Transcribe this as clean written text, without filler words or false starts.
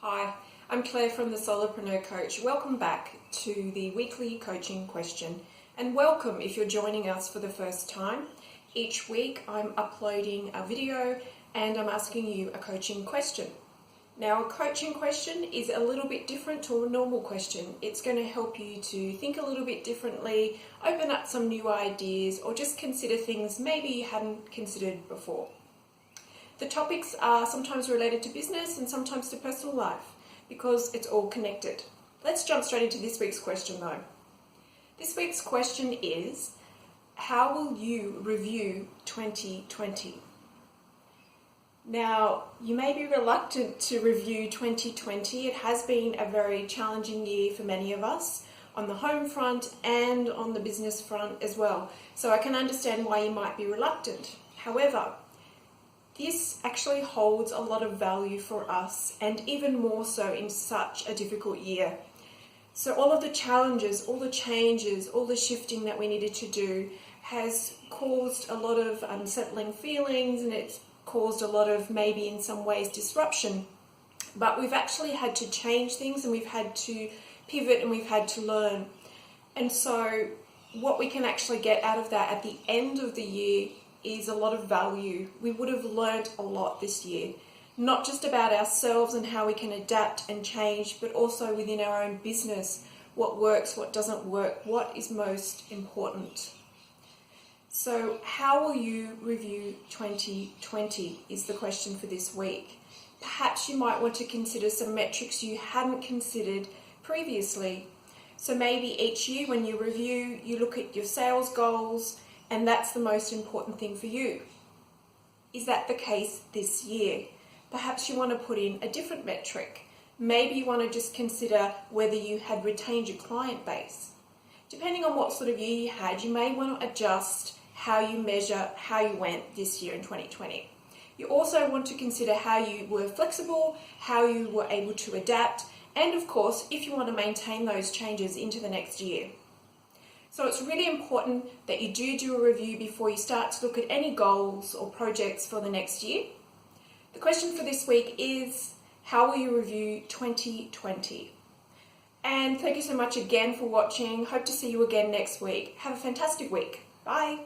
Hi, I'm Claire from the Solopreneur Coach. Welcome back to the weekly coaching question, and welcome if you're joining us for the first time. Each week I'm uploading a video and I'm asking you a coaching question. Now, a coaching question is a little bit different to a normal question. It's going to help you to think a little bit differently, open up some new ideas, or just consider things maybe you hadn't considered before. The topics are sometimes related to business and sometimes to personal life because it's all connected. Let's jump straight into this week's question though. This week's question is, how will you review 2020? Now, you may be reluctant to review 2020. It has been a very challenging year for many of us on the home front and on the business front as well. So I can understand why you might be reluctant. However, this actually holds a lot of value for us, and even more so in such a difficult year. So all of the challenges, all the changes, all the shifting that we needed to do has caused a lot of unsettling feelings, and it's caused a lot of, maybe in some ways, disruption. But we've actually had to change things, and we've had to pivot, and we've had to learn. And so what we can actually get out of that at the end of the year is a lot of value. We would have learned a lot this year, not just about ourselves and how we can adapt and change, but also within our own business, what works, what doesn't work, what is most important. So how will you review 2020 is the question for this week. Perhaps you might want to consider some metrics you hadn't considered previously. So maybe each year when you review, you look at your sales goals, and that's the most important thing for you. Is that the case this year? Perhaps you want to put in a different metric. Maybe you want to just consider whether you had retained your client base. Depending on what sort of year you had, you may want to adjust how you measure how you went this year in 2020. You also want to consider how you were flexible, how you were able to adapt, and of course, if you want to maintain those changes into the next year. So it's really important that you do a review before you start to look at any goals or projects for the next year. The question for this week is, how will you review 2020? And thank you so much again for watching. Hope to see you again next week. Have a fantastic week. Bye.